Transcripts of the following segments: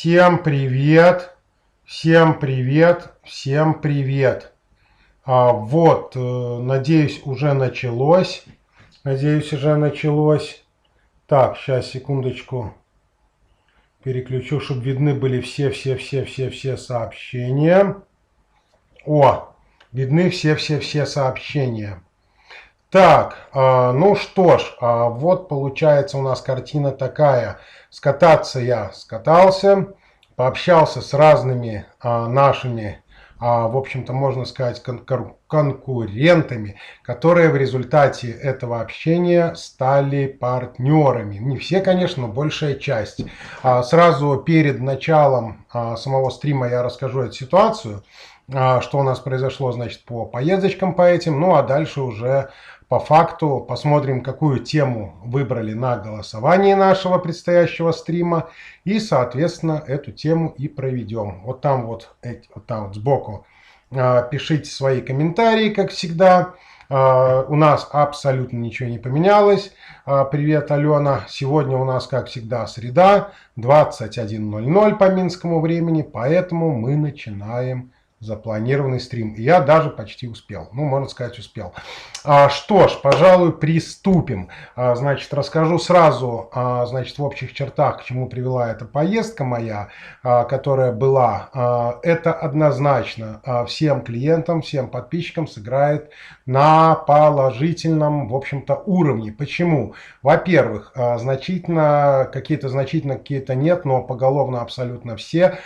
Всем привет, всем привет, всем привет. Надеюсь, уже началось. Так, сейчас, секундочку. Переключу, чтобы видны были все сообщения. Видны все сообщения. Так, ну что ж, вот получается у нас картина такая. Скататься я скатался, пообщался с разными нашими, в общем-то, можно сказать, конкурентами, которые в результате этого общения стали партнерами. Не все, конечно, но большая часть. Сразу перед началом самого стрима я расскажу эту ситуацию, что у нас произошло, значит, по поездочкам по этим, ну а дальше уже по факту посмотрим, какую тему выбрали на голосовании нашего предстоящего стрима. И, соответственно, эту тему и проведем. Вот там сбоку пишите свои комментарии, как всегда. У нас абсолютно ничего не поменялось. Привет, Алена. Сегодня у нас, как всегда, среда, 21:00 по минскому времени. Поэтому мы начинаем запланированный стрим. И я даже почти успел. Ну, можно сказать, успел. Что ж, пожалуй, приступим. Значит, расскажу сразу, значит, в общих чертах, к чему привела эта поездка моя, которая была. Это однозначно всем клиентам, всем подписчикам сыграет на положительном, в общем-то, уровне. Почему? Во-первых, какие-то нет, но поголовно абсолютно все,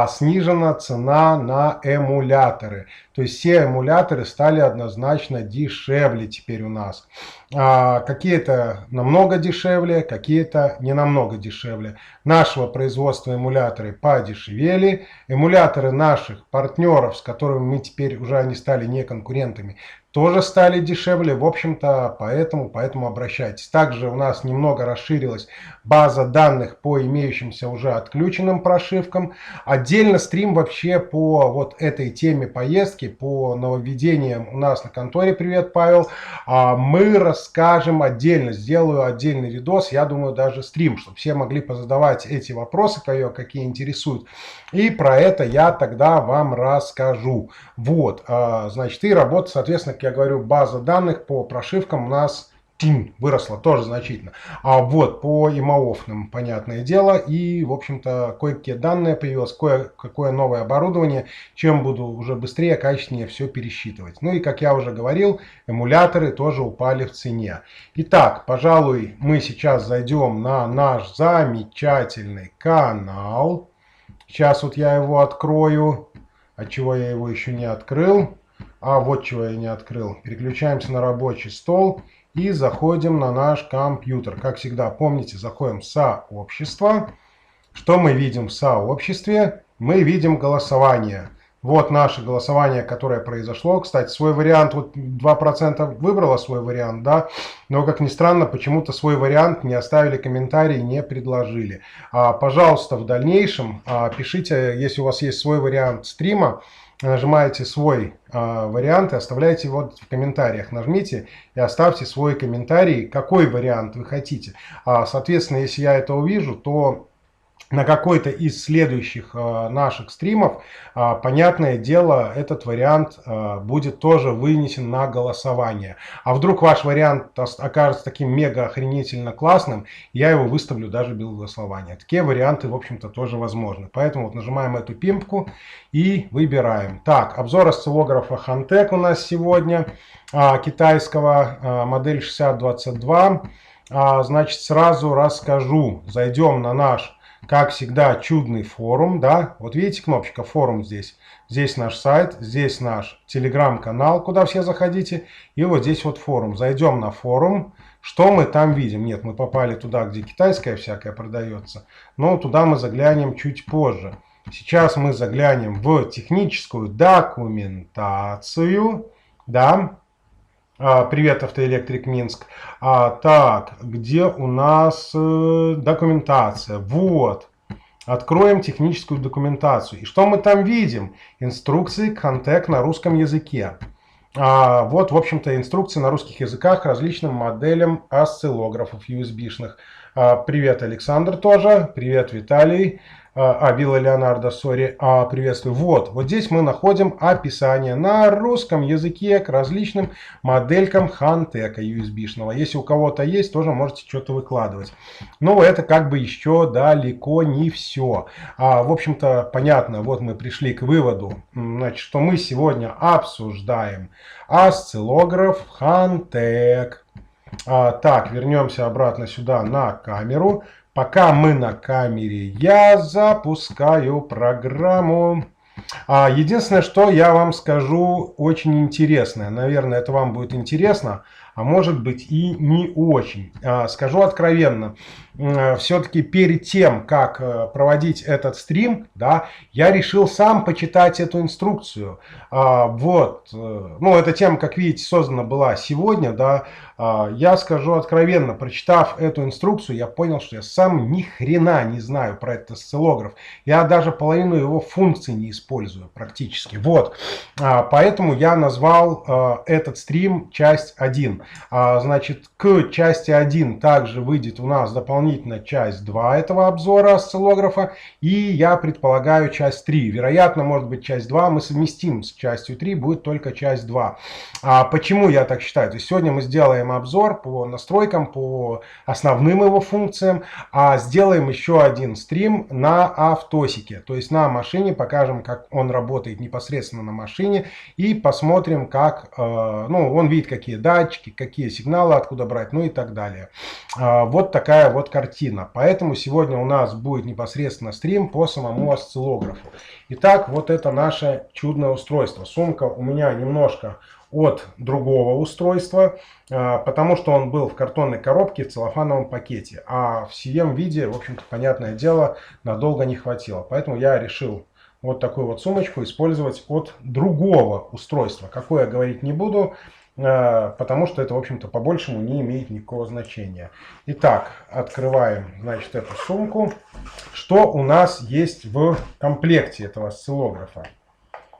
снижена цена на эмуляторы. То есть все эмуляторы стали однозначно дешевле теперь у нас. Какие-то намного дешевле, какие-то не намного дешевле. Нашего производства эмуляторы подешевели. Эмуляторы наших партнеров, с которыми мы теперь уже они стали не конкурентами, тоже стали дешевле. В общем-то, поэтому обращайтесь. Также у нас немного расширилась база данных по имеющимся уже отключенным прошивкам. Отдельно стрим вообще по вот этой теме поездки, по нововведениям у нас на конторе. Привет, Павел. Мы расскажем отдельно, сделаю отдельный видос, я думаю, даже стрим, чтобы все могли позадавать эти вопросы, какие интересуют. И про это я тогда вам расскажу. Вот, значит, и работа, соответственно, как я говорю, база данных по прошивкам у нас выросла тоже значительно. Вот по имаофным, понятное дело, и, в общем-то, кое-какие данные появилось, кое-какое новое оборудование, чем буду уже быстрее, качественнее все пересчитывать. Ну и, как я уже говорил, эмуляторы тоже упали в цене. Итак, пожалуй, мы сейчас зайдем на наш замечательный канал. Сейчас вот я его открою. Отчего я его еще не открыл? Вот чего я не открыл. Переключаемся на рабочий стол и заходим на наш компьютер. Как всегда, помните, заходим в сообщество. Что мы видим в сообществе? Мы видим голосование. Вот наше голосование, которое произошло. Кстати, свой вариант, вот 2% выбрало свой вариант, да, но, как ни странно, почему-то свой вариант не оставили комментарий, не предложили. Пожалуйста, в дальнейшем пишите, если у вас есть свой вариант стрима, нажимаете свой вариант и оставляете его в комментариях. Нажмите и оставьте свой комментарий, какой вариант вы хотите. Соответственно, если я это увижу, то на какой-то из следующих наших стримов, понятное дело, этот вариант будет тоже вынесен на голосование. А вдруг ваш вариант окажется таким мега охренительно классным, я его выставлю даже без голосования. Такие варианты, в общем-то, тоже возможны. Поэтому вот нажимаем эту пимпку и выбираем. Так, обзор осциллографа Hantek у нас сегодня, китайского, модель 6022. Значит, сразу расскажу. Зайдем на наш, как всегда, чудный форум, да, вот видите, кнопочка форум здесь, здесь наш сайт, здесь наш телеграм-канал, куда все заходите, и вот здесь вот форум. Зайдем на форум, что мы там видим? Нет, мы попали туда, где китайское всякое продается, но туда мы заглянем чуть позже. Сейчас мы заглянем в техническую документацию, да. Привет, Автоэлектрик Минск. Так, где у нас документация? Вот. Откроем техническую документацию. И что мы там видим? Инструкции к Hantek на русском языке. Вот, в общем-то, инструкции на русских языках различным моделям осциллографов USB-шных. Привет, Александр тоже. Привет, Виталий. Вилла Леонардо, сори. Приветствую. Вот здесь мы находим описание на русском языке к различным моделькам Хантека USB-шного. Если у кого-то есть, тоже можете что-то выкладывать. Но это как бы еще далеко не все. В общем-то, понятно, вот мы пришли к выводу, значит, что мы сегодня обсуждаем осциллограф Хантек. Так, вернемся обратно сюда на камеру. Пока мы на камере, я запускаю программу. Единственное, что я вам скажу очень интересное. Наверное, это вам будет интересно, а может быть и не очень. Скажу откровенно. Все-таки перед тем, как проводить этот стрим, да, я решил сам почитать эту инструкцию. Ну, эта тема, как видите, создана была сегодня, да. Я скажу откровенно, прочитав эту инструкцию, я понял, что я сам ни хрена не знаю про этот осциллограф. Я даже половину его функций не использую практически. Поэтому я назвал этот стрим часть 1. Значит, к части 1 также выйдет у нас дополнительно часть 2 этого обзора осциллографа. И я предполагаю часть 3. Вероятно, может быть, часть 2 мы совместим с частью 3, будет только часть 2. Почему я так считаю? То есть сегодня мы сделаем обзор по настройкам, по основным его функциям, а сделаем еще один стрим на автосике. То есть на машине покажем, как он работает непосредственно на машине и посмотрим, как, он видит, какие датчики, какие сигналы, откуда брать, ну и так далее. Вот такая вот картина. Поэтому сегодня у нас будет непосредственно стрим по самому осциллографу. Итак, вот это наше чудное устройство. Сумка у меня немножко от другого устройства, потому что он был в картонной коробке в целлофановом пакете. А в CM виде, в общем-то, понятное дело, надолго не хватило. Поэтому я решил вот такую вот сумочку использовать от другого устройства. Какое я говорить не буду, потому что это, в общем-то, по-большему не имеет никакого значения. Итак, открываем, значит, эту сумку. Что у нас есть в комплекте этого осциллографа?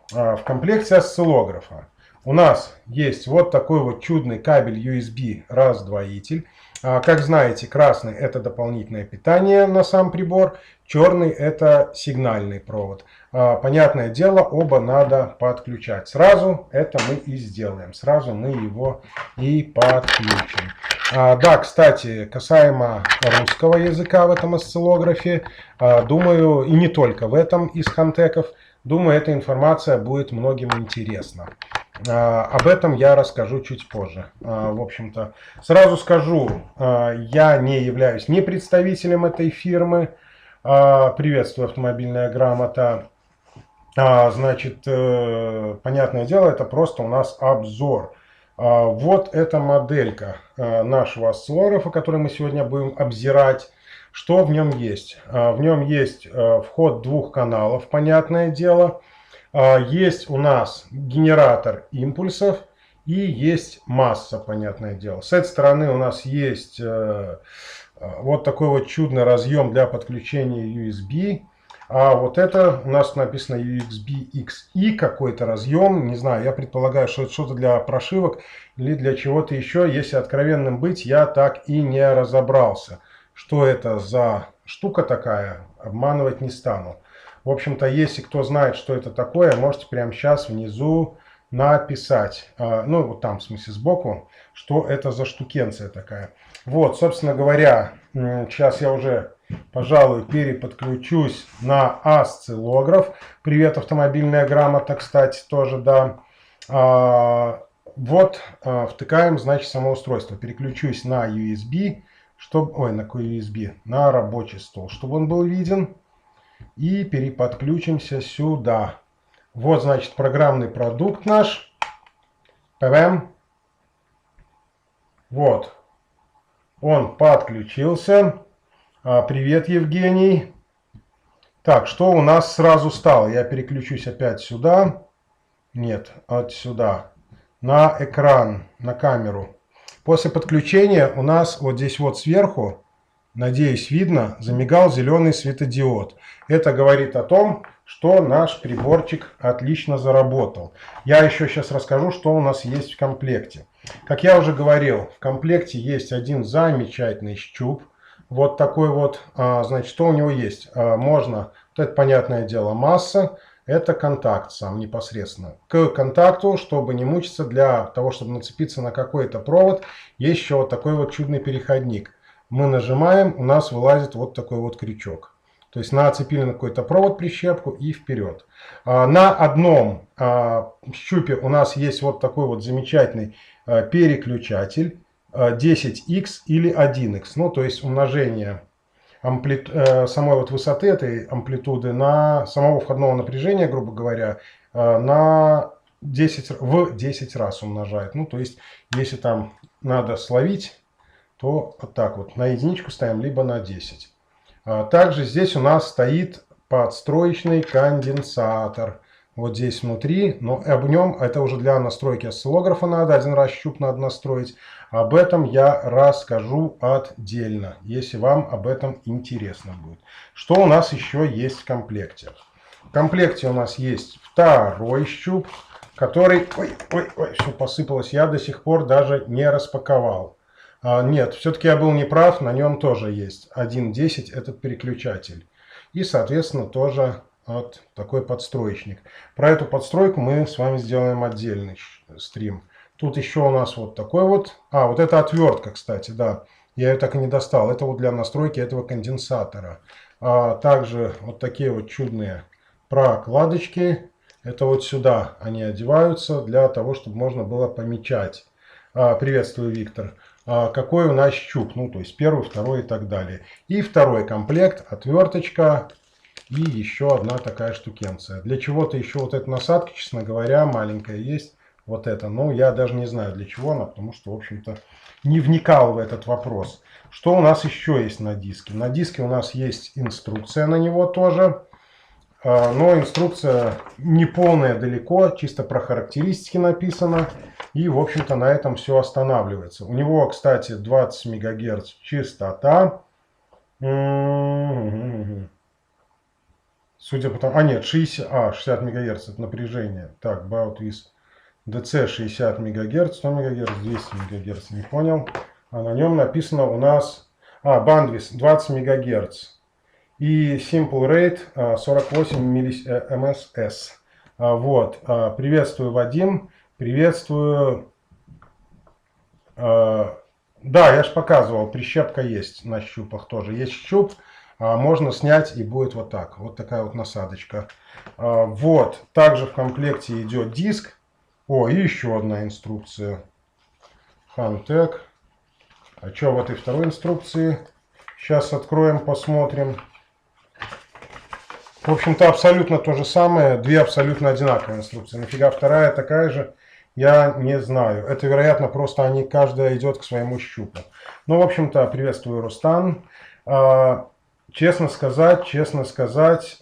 В комплекте осциллографа у нас есть вот такой вот чудный кабель USB раздвоитель. Как знаете, красный это дополнительное питание на сам прибор, черный это сигнальный провод. Понятное дело, оба надо подключать. Сразу это мы и сделаем. Сразу мы его и подключим. Да, кстати, касаемо русского языка в этом осциллографе, думаю, и не только в этом из хантеков, думаю, эта информация будет многим интересна. Об этом я расскажу чуть позже. В общем-то, сразу скажу, я не являюсь ни представителем этой фирмы. Приветствую, автомобильная грамота. Значит, понятное дело, это просто у нас обзор. Вот эта моделька нашего осциллографа, который мы сегодня будем обзирать. Что в нем есть? В нем есть вход двух каналов, понятное дело. Есть у нас генератор импульсов и есть масса, понятное дело. С этой стороны у нас есть вот такой вот чудный разъем для подключения USB. А вот это у нас написано USB-XE, какой-то разъем. Не знаю, я предполагаю, что это что-то для прошивок или для чего-то еще. Если откровенным быть, я так и не разобрался. Что это за штука такая, обманывать не стану. В общем-то, если кто знает, что это такое, можете прямо сейчас внизу написать. Ну, вот там, в смысле, сбоку, что это за штукенция такая. Вот, собственно говоря, сейчас я уже, пожалуй, переподключусь на осциллограф. Привет, автомобильная грамота, кстати, тоже, да. Вот, втыкаем, значит, само устройство. Переключусь на USB, чтобы, на какой USB? На рабочий стол, чтобы он был виден. И переподключимся сюда. Вот, значит, программный продукт наш. ПВМ. Вот. Он подключился. Привет, Евгений. Так, что у нас сразу стало? Я переключусь опять сюда. Нет, отсюда. На экран, на камеру. После подключения у нас вот здесь вот сверху, надеюсь, видно, замигал зеленый светодиод. Это говорит о том, что наш приборчик отлично заработал. Я еще сейчас расскажу, что у нас есть в комплекте. Как я уже говорил, в комплекте есть один замечательный щуп. вот такой вот, значит, что у него есть? Можно, вот это понятное дело, масса, это контакт сам непосредственно. К контакту, чтобы не мучиться, для того, чтобы нацепиться на какой-то провод, есть еще вот такой вот чудный переходник. Мы нажимаем, у нас вылазит вот такой вот крючок. То есть нацепили на какой-то провод прищепку и вперед. На одном щупе у нас есть вот такой вот замечательный переключатель 10х или 1х. Ну, то есть умножение самой вот высоты этой амплитуды на самого входного напряжения, грубо говоря, в 10 раз умножает. Ну, то есть, если там надо словить, то вот так вот на единичку ставим, либо на 10. Также здесь у нас стоит подстроечный конденсатор. Вот здесь внутри, но об нем, это уже для настройки осциллографа надо, один раз щуп надо настроить. Об этом я расскажу отдельно, если вам об этом интересно будет. Что у нас еще есть в комплекте? В комплекте у нас есть второй щуп, который... Ой, все посыпалось, я до сих пор даже не распаковал. Нет, все-таки я был неправ, на нем тоже есть 1.10 этот переключатель. И, соответственно, тоже вот такой подстроечник. Про эту подстройку мы с вами сделаем отдельный стрим. Тут еще у нас вот такой вот. Вот это отвертка, кстати, да. Я ее так и не достал. Это вот для настройки этого конденсатора. Также вот такие вот чудные прокладочки. Это вот сюда они одеваются для того, чтобы можно было помечать. Приветствую, Виктор. Какой у нас щуп, ну то есть первый, второй и так далее. И второй комплект, отверточка и еще одна такая штукенция. Для чего-то еще вот эта насадка, честно говоря, маленькая есть, вот это. Но я даже не знаю для чего она, потому что, в общем-то, не вникал в этот вопрос. Что у нас еще есть на диске? На диске у нас есть инструкция на него тоже. Но инструкция не полная далеко, чисто про характеристики написано. И, в общем-то, на этом все останавливается. У него, кстати, 20 МГц частота. Судя по тому... нет, 60 МГц это напряжение. Так, Baud with DC 60 МГц, 100 МГц, 200 МГц, не понял. А на нем написано у нас... Bandwidth 20 МГц. И Simple Rate 48 МСС. Вот. Приветствую, Вадим. Приветствую. Да, я же показывал, прищепка есть на щупах тоже. Есть щуп, можно снять и будет вот так. Вот такая вот насадочка. Вот. Также в комплекте идет диск. И еще одна инструкция. Хантек. А что в этой второй инструкции? Сейчас откроем, посмотрим. В общем-то, абсолютно то же самое. Две абсолютно одинаковые инструкции. Нафига вторая такая же, я не знаю. Это, вероятно, просто они, каждая идет к своему щупу. Ну, в общем-то, приветствую, Рустам. Честно сказать,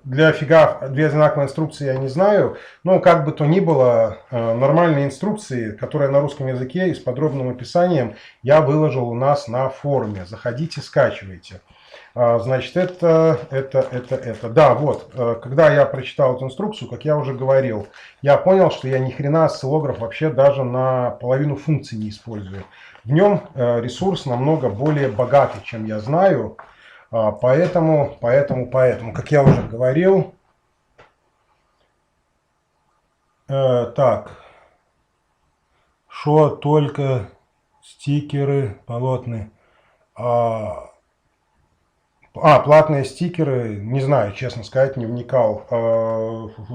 для фига две одинаковые инструкции я не знаю. Но как бы то ни было, нормальные инструкции, которые на русском языке и с подробным описанием, я выложил у нас на форуме. Заходите, скачивайте. Значит, это. Да, вот, когда я прочитал эту инструкцию, как я уже говорил, я понял, что я ни хрена осциллограф вообще даже на половину функций не использую. В нем ресурс намного более богатый, чем я знаю. Поэтому, как я уже говорил, так, что только стикеры полотны. Платные стикеры, не знаю, честно сказать, не вникал.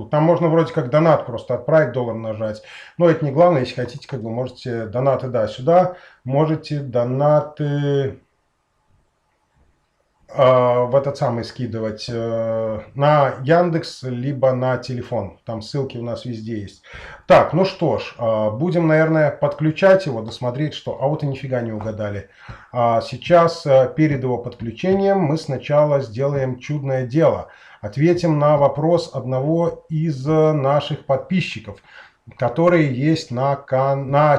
Там можно вроде как донат просто отправить, $1 нажать. Но это не главное, если хотите, как бы можете донаты, да, сюда. Можете донаты в этот самый скидывать на Яндекс, либо на телефон. Там ссылки у нас везде есть. Так, ну что ж, будем, наверное, подключать его, досмотреть, что... вот и нифига не угадали. Сейчас, перед его подключением, мы сначала сделаем чудное дело. Ответим на вопрос одного из наших подписчиков, которые есть на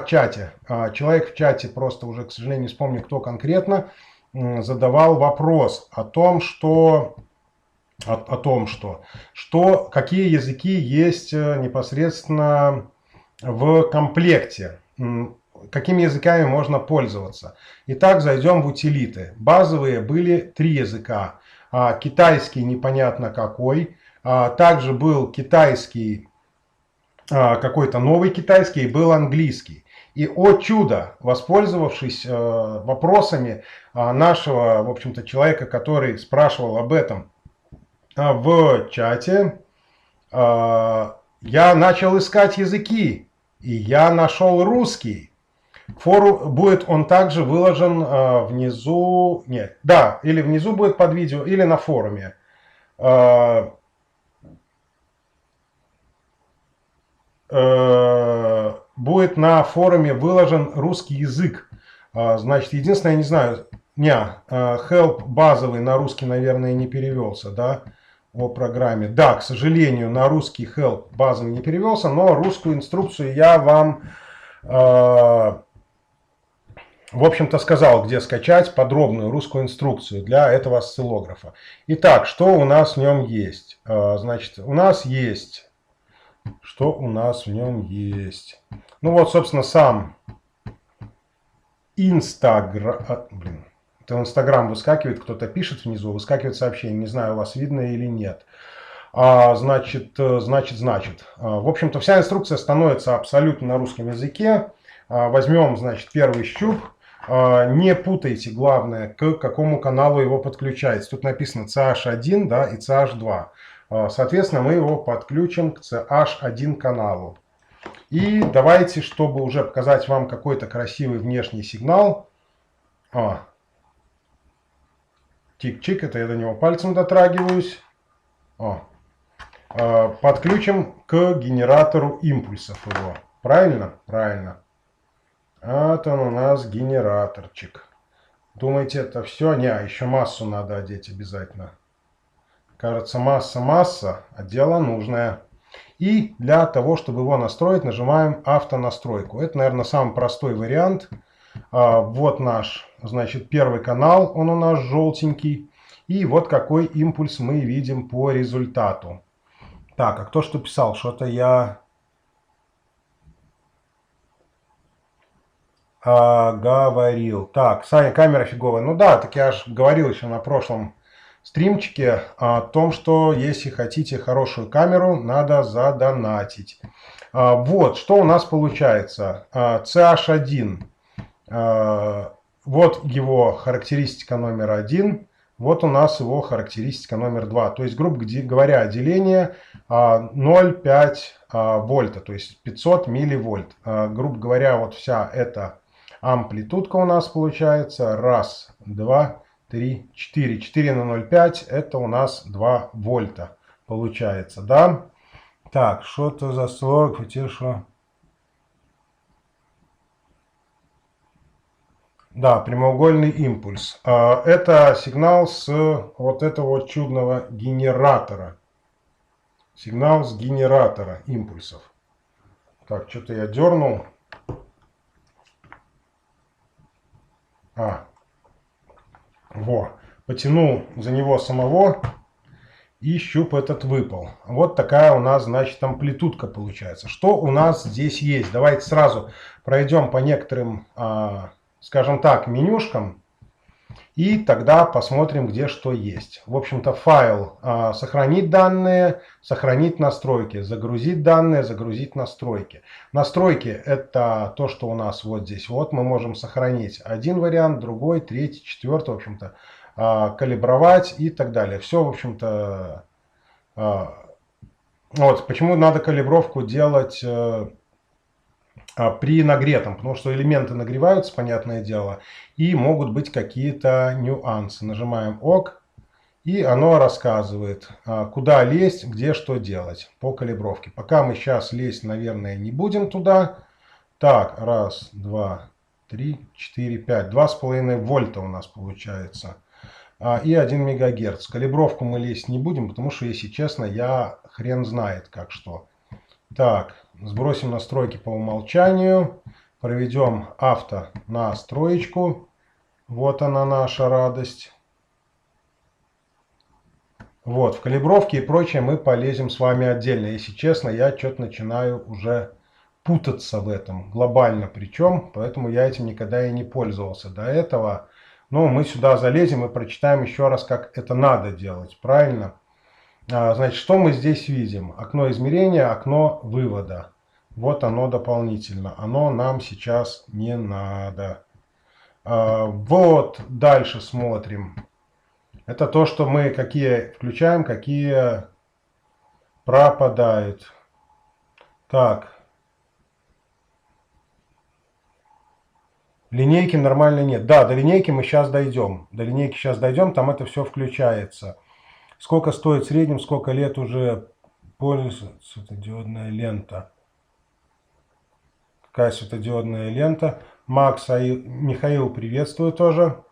чате. Человек в чате, просто уже, к сожалению, не вспомню, кто конкретно, задавал вопрос о том, что какие языки есть непосредственно в комплекте. какими языками можно пользоваться. Итак, зайдем в утилиты. Базовые были 3 языка. Китайский непонятно какой. Также был китайский, какой-то новый китайский, и был английский. И, о чудо, воспользовавшись вопросами нашего, в общем-то, человека, который спрашивал об этом в чате, я начал искать языки, и я нашел русский. Форум будет он также выложен внизу, нет, да, или внизу будет под видео, или на форуме. Будет на форуме выложен русский язык. Значит, единственное, я не знаю, help базовый на русский, наверное, не перевелся, да, о программе. Да, к сожалению, на русский help базовый не перевелся, но русскую инструкцию я вам, в общем-то, сказал, где скачать подробную русскую инструкцию для этого осциллографа. Итак, что у нас в нем есть? Значит, у нас есть... Что у нас в нем есть? Ну вот, собственно, сам Инстаграм. Блин, это Инстаграм выскакивает, кто-то пишет внизу, выскакивает сообщение. Не знаю, у вас видно или нет. Значит. В общем-то, вся инструкция становится абсолютно на русском языке. Возьмем, значит, первый щуп. Не путайте, главное, к какому каналу его подключается. Тут написано CH1, да, и CH2. Соответственно, мы его подключим к CH1 каналу. И давайте, чтобы уже показать вам какой-то красивый внешний сигнал. Тик-чик, это я до него пальцем дотрагиваюсь. Подключим к генератору импульсов его. Правильно? Правильно. Вот он у нас генераторчик. Думаете, это все? Не, еще массу надо одеть обязательно. Кажется, масса, а дело нужное. И для того, чтобы его настроить, нажимаем автонастройку. Это, наверное, самый простой вариант. Вот наш, значит, первый канал, он у нас желтенький. И вот какой импульс мы видим по результату. Так, а кто что писал? Что-то я говорил. Так, Саня, камера фиговая. Ну да, так я же говорил еще на прошлом стримчике о том, что если хотите хорошую камеру, надо задонатить. Вот, что у нас получается. CH1. Вот его характеристика номер 1. Вот у нас его характеристика номер 2. То есть, грубо говоря, деление 0,5 вольта, то есть 500 милливольт. Грубо говоря, вот вся эта амплитудка у нас получается. Раз, два, 3, 4. 4 на 0,5 это у нас 2 вольта получается, да? Так, что-то за 40, хотел что... Да, прямоугольный импульс. Это сигнал с вот этого вот чудного генератора. Сигнал с генератора импульсов. Так, что-то я дернул. Во, потянул за него самого, и щуп этот выпал. Вот такая у нас, значит, амплитудка получается. Что у нас здесь есть? Давайте сразу пройдем по некоторым, скажем так, менюшкам, и тогда посмотрим, где что есть. В общем-то, файл сохранить данные, сохранить настройки, загрузить данные, загрузить настройки. Настройки это то, что у нас вот здесь. Вот мы можем сохранить один вариант, другой, третий, четвертый, в общем-то, калибровать и так далее. Все, в общем-то, вот почему надо калибровку делать при нагретом, потому что элементы нагреваются, понятное дело, и могут быть какие-то нюансы. Нажимаем ОК, и оно рассказывает, куда лезть, где что делать по калибровке. Пока мы сейчас лезть, наверное, не будем туда. Так, раз, два, три, четыре, пять. 2,5 вольта у нас получается. И 1 мегагерц. Калибровку мы лезть не будем, потому что, если честно, я хрен знает как что. Так, сбросим настройки по умолчанию. Проведем автонастроечку. Вот она наша радость. Вот, в калибровке и прочее мы полезем с вами отдельно. Если честно, я что-то начинаю уже путаться в этом глобально причем, поэтому я этим никогда и не пользовался до этого. Но мы сюда залезем и прочитаем еще раз, как это надо делать, правильно? Значит, что мы здесь видим? Окно измерения, окно вывода. Вот оно дополнительно. Оно нам сейчас не надо. Вот дальше смотрим. Это то, что мы какие включаем, какие пропадают. Так. Линейки нормально нет. Да, до линейки мы сейчас дойдем. До линейки сейчас дойдем, там это все включается. Сколько стоит в среднем, сколько лет уже пользуется светодиодная лента. Какая светодиодная лента. Макс, Михаил, приветствую тоже.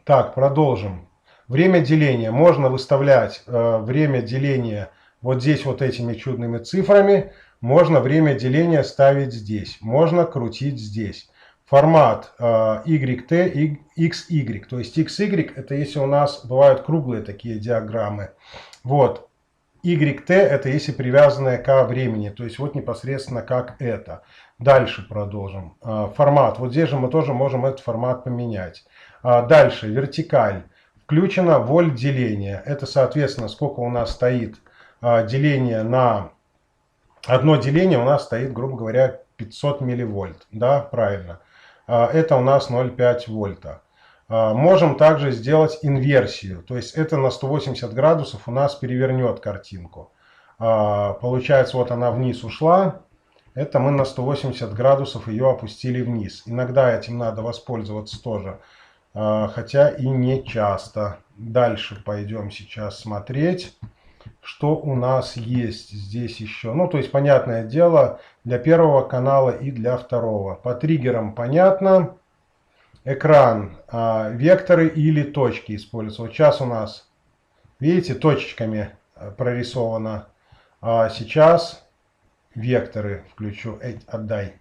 Так, продолжим. Время деления. Можно выставлять время деления вот здесь вот этими чудными цифрами. Можно время деления ставить здесь. Можно крутить здесь. Формат YT и XY. То есть XY это если у нас бывают круглые такие диаграммы. Вот. YT это если привязанное ко времени. То есть вот непосредственно как это. Дальше продолжим. Формат. Вот здесь же мы тоже можем этот формат поменять. Дальше. Вертикаль. Включено вольт деление. Это соответственно сколько у нас стоит деление на... Одно деление у нас стоит, грубо говоря, 500 милливольт. Да, правильно. Это у нас 0,5 вольта. Можем также сделать инверсию. То есть это на 180 градусов у нас перевернет картинку. Получается, вот она вниз ушла. Это мы на 180 градусов ее опустили вниз. Иногда этим надо воспользоваться тоже. Хотя и не часто. Дальше пойдем сейчас смотреть, что у нас есть здесь еще. Ну, то есть, понятное дело, для первого канала и для второго. По триггерам понятно. Экран, векторы или точки используются. Вот сейчас у нас, видите, точечками прорисовано. А сейчас векторы включу. Отдай.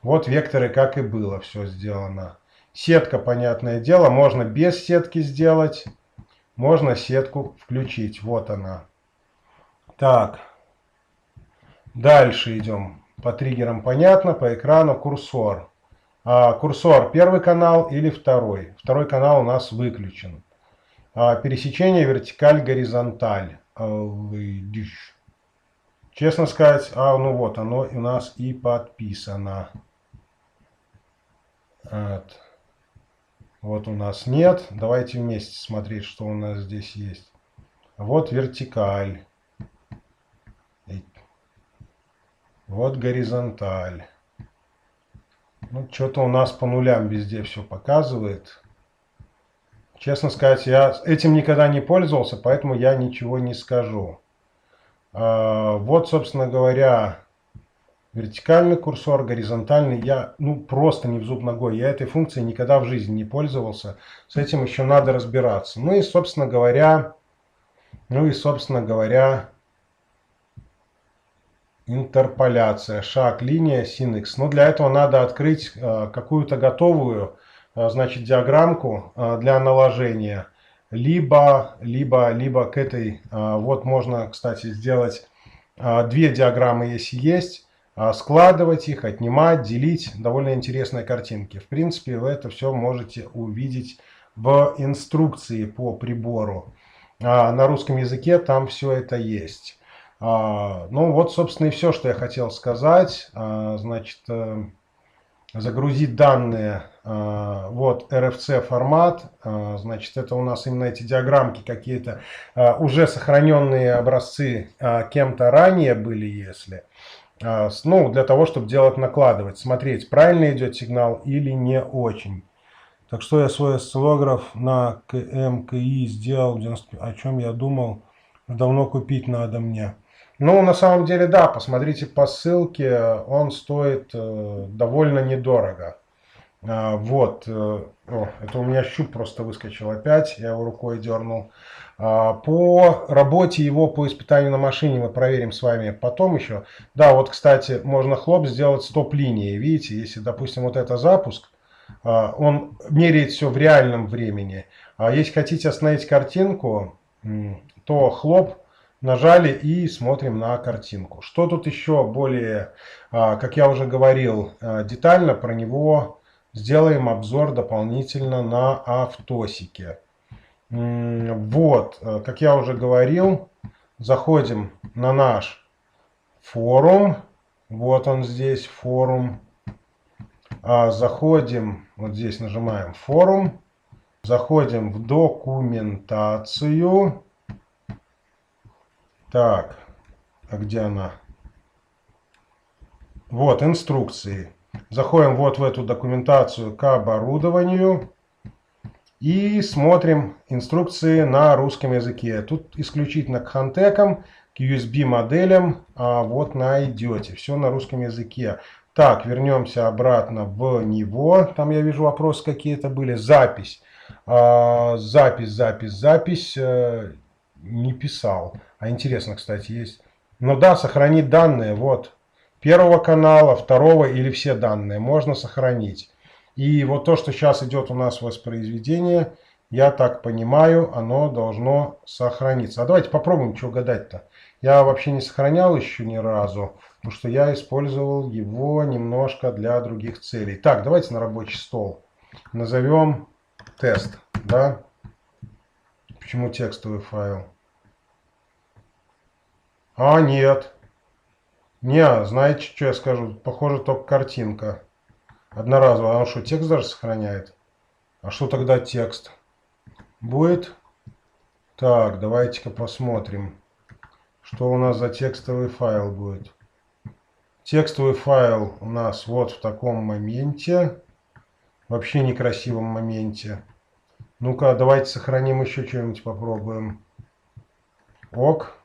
Вот векторы, как и было, все сделано. Сетка, понятное дело, можно без сетки сделать. Можно сетку включить. Вот она. Так. Дальше идем. По триггерам понятно, по экрану курсор. Курсор первый канал или второй. Второй канал у нас выключен. Пересечение вертикаль-горизонталь. Честно сказать, ну вот оно у нас и подписано. Вот у нас нет. Давайте вместе смотреть, что у нас здесь есть. Вот вертикаль. Вот горизонталь. Ну, что-то у нас по нулям везде все показывает. Честно сказать, я этим никогда не пользовался, поэтому я ничего не скажу. Вот, собственно говоря, вертикальный курсор, горизонтальный. Я просто не в зуб ногой. Я этой функцией никогда в жизни не пользовался. С этим еще надо разбираться. Ну и, собственно говоря, интерполяция, шаг, линия, sin x. Но для этого надо открыть какую-то готовую, значит, диаграммку для наложения. Либо к этой, вот можно, кстати, сделать две диаграммы, если есть, складывать их, отнимать, делить. Довольно интересные картинки. В принципе, вы это все можете увидеть в инструкции по прибору. На русском языке там все это есть. Ну вот, собственно, и все, что я хотел сказать. Значит, загрузить данные. Вот RFC формат. Значит, это у нас именно эти диаграммки какие-то, уже сохраненные образцы кем-то ранее были, если. Ну, для того, чтобы делать, накладывать, смотреть, правильно идет сигнал или не очень. Так что я свой осциллограф на КМКИ сделал, о чем я думал, давно купить надо мне. Ну, на самом деле, да, посмотрите по ссылке, он стоит довольно недорого. Вот, это у меня щуп просто выскочил опять, я его рукой дернул. По работе его, по испытанию на машине мы проверим с вами потом еще. Да, вот, кстати, можно хлоп сделать стоп-линией, видите, если, допустим, вот это запуск, он меряет все в реальном времени. А если хотите остановить картинку, то хлоп Нажали и смотрим на картинку. Что тут еще более, как я уже говорил, детально про него сделаем обзор дополнительно на Автосике. Вот, как я уже говорил, заходим на наш форум. Вот он здесь, форум. Заходим, вот здесь нажимаем форум. Заходим в документацию. Так, а где она? Вот, инструкции. Заходим вот в эту документацию к оборудованию. И смотрим инструкции на русском языке. Тут исключительно к хантекам, к USB моделям. Вот найдете. Все на русском языке. Так, вернемся обратно в него. Там я вижу вопросы какие-то были. Запись. Запись. Не писал. Интересно, кстати, есть. Ну да, сохранить данные. Вот. Первого канала, второго или все данные можно сохранить. И вот то, что сейчас идет у нас воспроизведение, я так понимаю, оно должно сохраниться. А давайте попробуем, что гадать-то. Я вообще не сохранял еще ни разу, потому что я использовал его немножко для других целей. Так, давайте на рабочий стол. Назовем тест, да? Почему текстовый файл? Нет. Не, знаете, что я скажу? Похоже, только картинка. Одноразово. А он что, текст даже сохраняет? А что тогда текст? Будет? Так, давайте-ка посмотрим, что у нас за текстовый файл будет. Текстовый файл у нас вот в таком моменте. Вообще некрасивом моменте. Ну-ка, давайте сохраним еще что-нибудь, попробуем. Ок.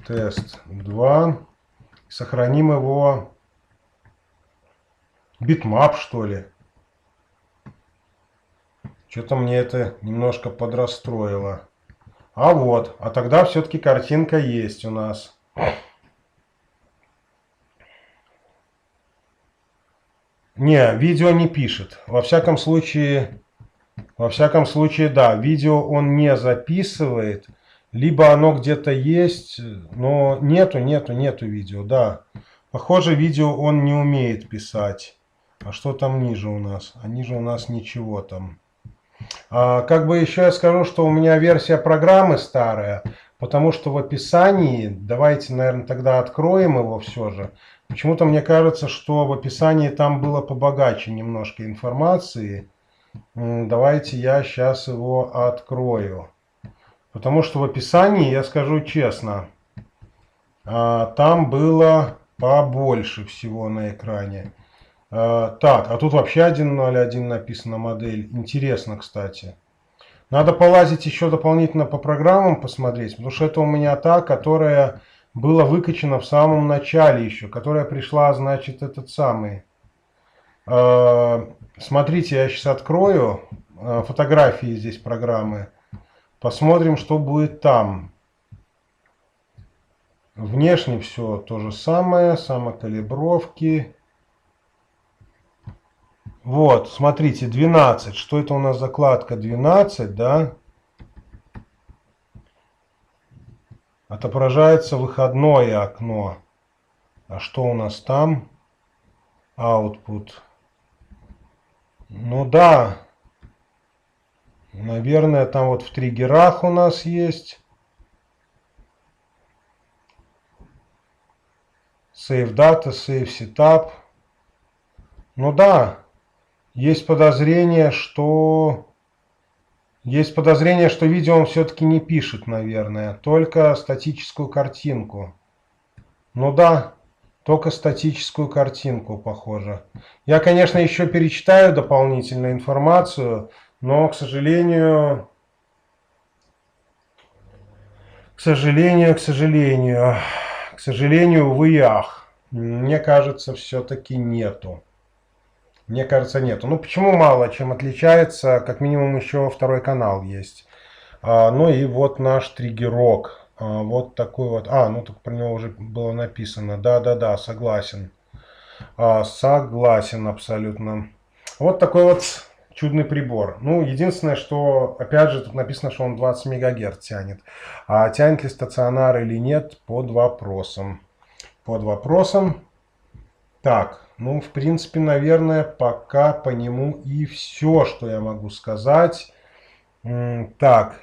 Тест 2. Сохраним его. Битмап, что ли. Что-то мне это немножко подрастроило. Вот. А тогда все-таки картинка есть у нас. Не, видео не пишет. Во всяком случае, да, видео он не записывает. Либо оно где-то есть, но нету видео, да. Похоже, видео он не умеет писать. А что там ниже у нас? А ниже у нас ничего там. Как бы еще я скажу, что у меня версия программы старая, потому что в описании, давайте, наверное, тогда откроем его все же. Почему-то мне кажется, что в описании там было побогаче немножко информации. Давайте я сейчас его открою. Потому что в описании, я скажу честно, там было побольше всего на экране. Так, а тут вообще 1.0.1 написана модель. Интересно, кстати. Надо полазить еще дополнительно по программам посмотреть, потому что это у меня та, которая была выкачана в самом начале еще, которая пришла, значит, этот самый. Смотрите, я сейчас открою фотографии здесь программы. Посмотрим, что будет там. Внешне все то же самое, самокалибровки. Вот, смотрите, 12. Что это у нас закладка 12, да? Отображается выходное окно. А что у нас там? Output. Ну да. Наверное, там вот в триггерах у нас есть. Save Data, Save Setup. Ну да. Есть подозрение, что видео он все-таки не пишет, наверное. Только статическую картинку. Ну да. Только статическую картинку, похоже. Я, конечно, еще перечитаю дополнительную информацию, но, к сожалению, увы и ах. Мне кажется, все-таки нету. Ну, почему мало чем отличается? Как минимум еще второй канал есть. Ну и вот наш триггерок. Вот такой вот. Ну так про него уже было написано. Да, согласен. Согласен абсолютно. Вот такой вот чудный прибор. Ну, единственное, что, опять же, тут написано, что он 20 мегагерц тянет. А тянет ли стационар или нет, под вопросом. Под вопросом. Так, ну, в принципе, наверное, пока по нему и все, что я могу сказать. Так,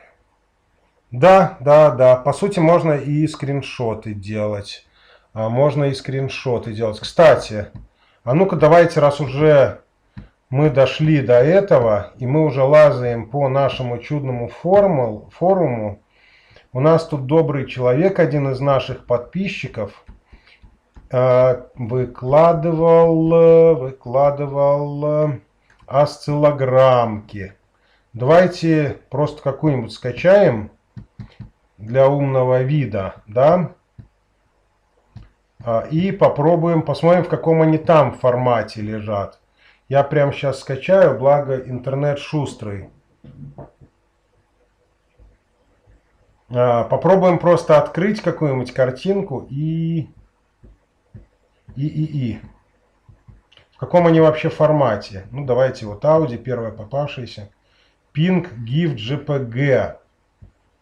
да. По сути, можно и скриншоты делать. Можно и скриншоты делать. Кстати, а ну-ка давайте, раз уже мы дошли до этого, и мы уже лазаем по нашему чудному форуму. У нас тут добрый человек, один из наших подписчиков, выкладывал осциллограммки. Давайте просто какую-нибудь скачаем для умного вида, да, и попробуем, посмотрим, в каком они там формате лежат. Я прямо сейчас скачаю, благо интернет шустрый. Попробуем просто открыть какую-нибудь картинку и. В каком они вообще формате? Ну, давайте вот Audi, первое попавшееся. Ping GIF JPG.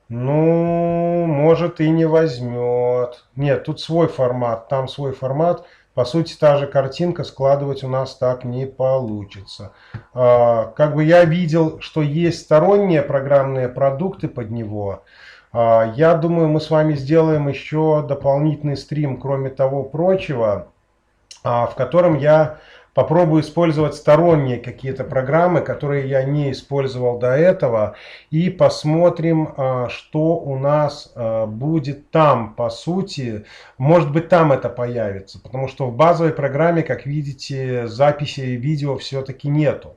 Ну, может и не возьмет. Нет, тут свой формат, там свой формат. По сути, та же картинка, складывать у нас так не получится. Как бы я видел, что есть сторонние программные продукты под него. Я думаю, мы с вами сделаем еще дополнительный стрим, кроме того прочего, в котором я попробую использовать сторонние какие-то программы, которые я не использовал до этого, и посмотрим, что у нас будет там, по сути. Может быть, там это появится, потому что в базовой программе, как видите, записи видео все-таки нету.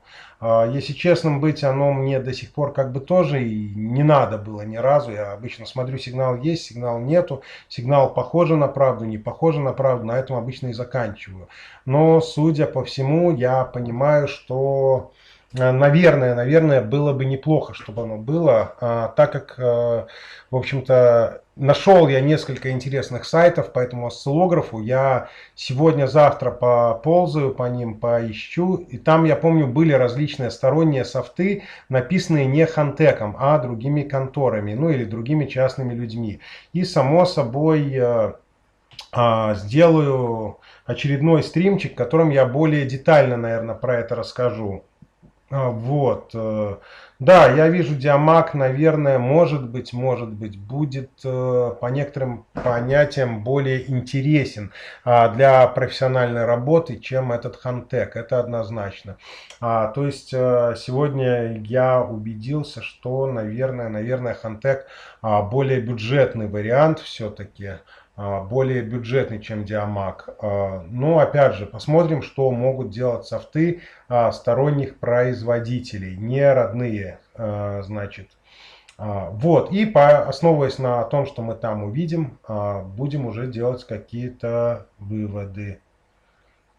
Если честным быть, оно мне до сих пор как бы тоже и не надо было ни разу. Я обычно смотрю, сигнал есть, сигнал нету. Сигнал похоже на правду, не похоже на правду. На этом обычно и заканчиваю. Но, судя по всему, я понимаю, что, наверное, было бы неплохо, чтобы оно было. Так как, в общем-то, нашел я несколько интересных сайтов по этому осциллографу. Я сегодня-завтра поползаю по ним, поищу. И там, я помню, были различные сторонние софты, написанные не Хантеком, а другими конторами, ну или другими частными людьми. И, само собой, сделаю очередной стримчик, в котором я более детально, наверное, про это расскажу. Вот. Да, я вижу, Диамаг, наверное, может быть, будет по некоторым понятиям более интересен для профессиональной работы, чем этот Хантек. Это однозначно. То есть сегодня я убедился, что, наверное, Хантек более бюджетный вариант все-таки. Более бюджетный, чем Диамаг. Но опять же, посмотрим, что могут делать софты сторонних производителей, не родные, значит. Вот, и основываясь на том, что мы там увидим, будем уже делать какие-то выводы.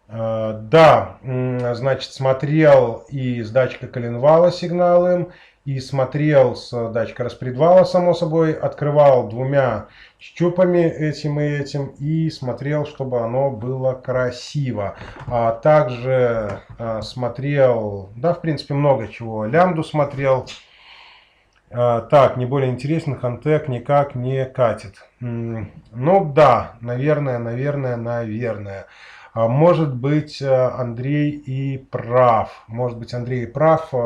Да, значит, смотрел и с датчика коленвала сигналы, и смотрел с датчика распредвала, само собой, открывал двумя щупами этим и этим, и смотрел, чтобы оно было красиво. Также смотрел, да, в принципе, много чего. Лямбду смотрел. Так, не более интересен, Хантек никак не катит. Ну да, наверное. Может быть, Андрей и прав.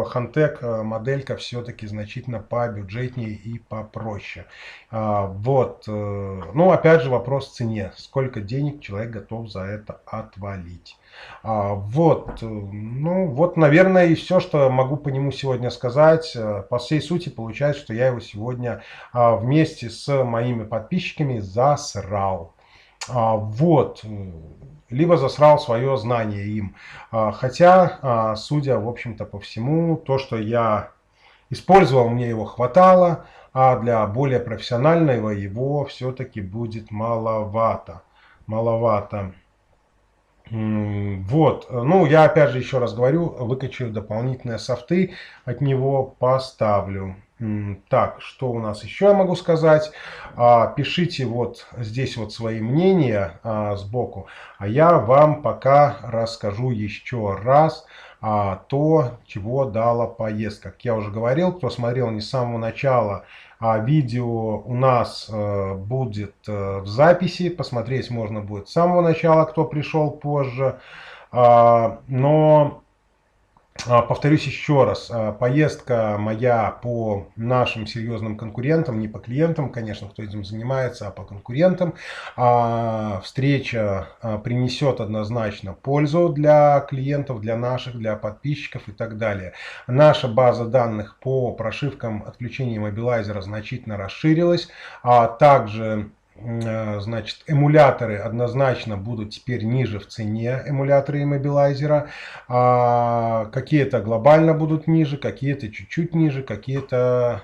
Хантек моделька все-таки значительно побюджетнее и попроще. Вот. Ну, опять же, вопрос в цене. Сколько денег человек готов за это отвалить. Вот. Ну, вот, наверное, и все, что могу по нему сегодня сказать. По всей сути, получается, что я его сегодня вместе с моими подписчиками засрал. Вот. Либо засрал свое знание им. Хотя, судя, в общем-то, по всему, то, что я использовал, мне его хватало, а для более профессионального его все-таки будет маловато. Вот, ну я опять же еще раз говорю, выкачаю дополнительные софты, от него поставлю. Так, что у нас еще я могу сказать? Пишите вот здесь вот свои мнения сбоку, а я вам пока расскажу еще раз то, чего дала поездка. Как я уже говорил, кто смотрел не с самого начала, видео у нас будет в записи, посмотреть можно будет с самого начала, кто пришел позже. Но повторюсь еще раз, поездка моя по нашим серьезным конкурентам, не по клиентам, конечно, кто этим занимается, а по конкурентам. Встреча принесет однозначно пользу для клиентов, для наших, для подписчиков и так далее. Наша база данных по прошивкам отключения иммобилайзера значительно расширилась. Также значит, эмуляторы однозначно будут теперь ниже в цене, эмуляторы иммобилайзера. Какие-то глобально будут ниже, какие-то чуть-чуть ниже, какие-то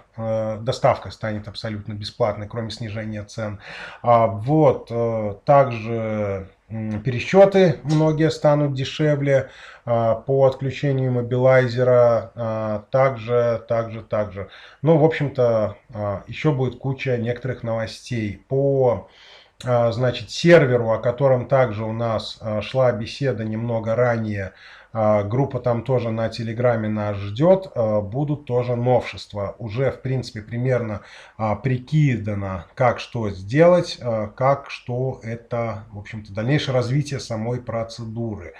доставка станет абсолютно бесплатной, кроме снижения цен. Также пересчеты многие станут дешевле по отключению иммобилайзера. Также. Ну, в общем-то, еще будет куча некоторых новостей. По значит, серверу, о котором также у нас шла беседа немного ранее, группа там тоже на Телеграме нас ждет, будут тоже новшества. Уже, в принципе, примерно прикидано, как что сделать, как что это, в общем-то, дальнейшее развитие самой процедуры.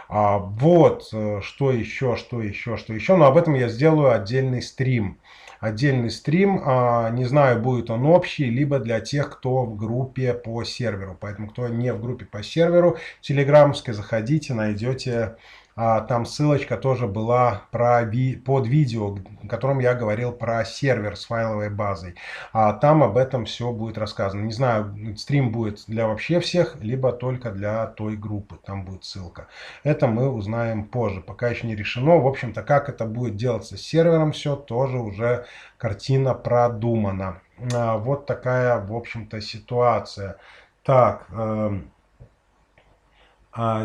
Что еще, но об этом я сделаю отдельный стрим. Не знаю, будет он общий, либо для тех, кто в группе по серверу. Поэтому, кто не в группе по серверу телеграммской, заходите, найдете. Там ссылочка тоже была под видео, в котором я говорил про сервер с файловой базой. Там об этом все будет рассказано. Не знаю, стрим будет для вообще всех, либо только для той группы. Там будет ссылка. Это мы узнаем позже. Пока еще не решено. В общем-то, как это будет делаться с сервером, все тоже уже картина продумана. Вот такая, в общем-то, ситуация. Так,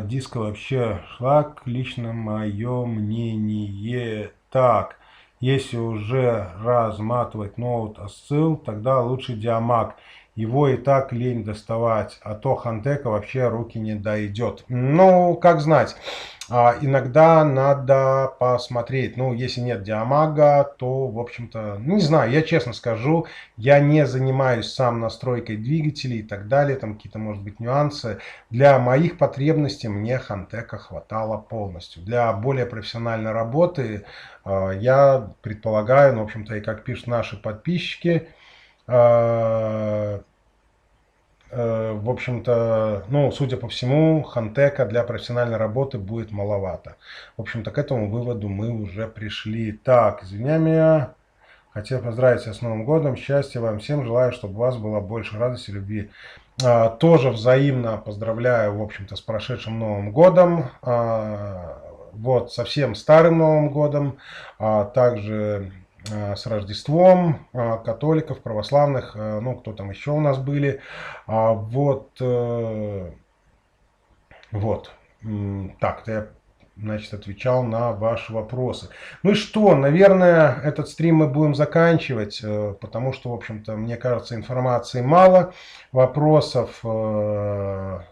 диска вообще шлак, лично мое мнение. Так, если уже разматывать ноут осцилл, тогда лучше диамаг. Его и так лень доставать, а то Хантека вообще руки не дойдет. Ну, как знать. Иногда надо посмотреть. Ну, если нет диамага, то, в общем-то, ну, не знаю, я честно скажу, я не занимаюсь сам настройкой двигателей и так далее. Там какие-то, может быть, нюансы. Для моих потребностей мне Хантека хватало полностью. Для более профессиональной работы я предполагаю, ну, в общем-то, и как пишут наши подписчики, в общем-то, ну, судя по всему, Хантека для профессиональной работы будет маловато. В общем-то, к этому выводу мы уже пришли. Так, извиняй меня. Хотел поздравить вас с Новым годом. Счастья вам всем. Желаю, чтобы у вас было больше радости, любви. Тоже взаимно поздравляю, в общем-то, с прошедшим Новым годом. Вот, совсем старым Новым годом. Также с Рождеством католиков, православных, ну, кто там еще у нас были. Так-то я, значит, отвечал на ваши вопросы. Ну и что, наверное, этот стрим мы будем заканчивать, потому что, в общем-то, мне кажется, информации мало, вопросов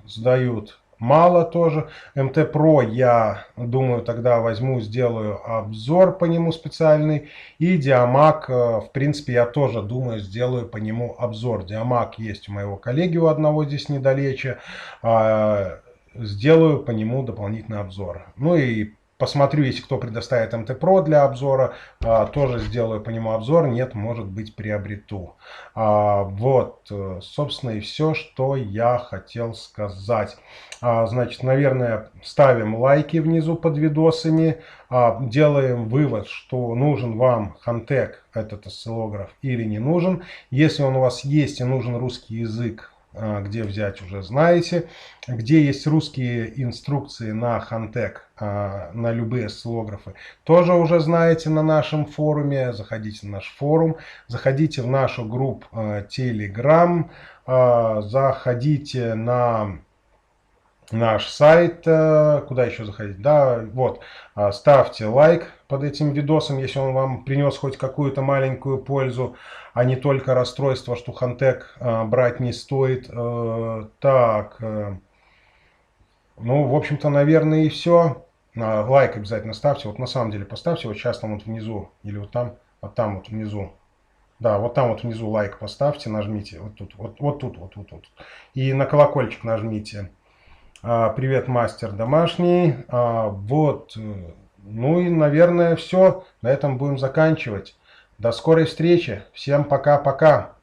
задают мало тоже. МТ Про я думаю тогда возьму, сделаю обзор по нему специальный. И Диамаг, в принципе, я тоже думаю, сделаю по нему обзор. Диамаг есть у моего коллеги, у одного здесь недалече. Сделаю по нему дополнительный обзор. Ну и посмотрю, если кто предоставит МТ Про для обзора, тоже сделаю по нему обзор. Нет, может быть, приобрету. Собственно, и все, что я хотел сказать. Значит, наверное, ставим лайки внизу под видосами. Делаем вывод, что нужен вам Хантек, этот осциллограф, или не нужен. Если он у вас есть и нужен русский язык, где взять, уже знаете. Где есть русские инструкции на Хантек, на любые осциллографы, тоже уже знаете на нашем форуме. Заходите на наш форум, заходите в нашу группу Telegram, заходите на наш сайт, куда еще заходить, да, вот, ставьте лайк под этим видосом, если он вам принес хоть какую-то маленькую пользу, а не только расстройство, что Хантек брать не стоит. Ну, в общем-то, наверное, и все. Лайк обязательно ставьте. Вот на самом деле поставьте вот сейчас там вот внизу. Или вот там вот внизу. Да, вот там вот внизу лайк поставьте, нажмите. Вот тут, вот тут, вот тут. И на колокольчик нажмите. Привет, мастер домашний. Вот. Ну и, наверное, все. На этом будем заканчивать. До скорой встречи. Всем пока-пока.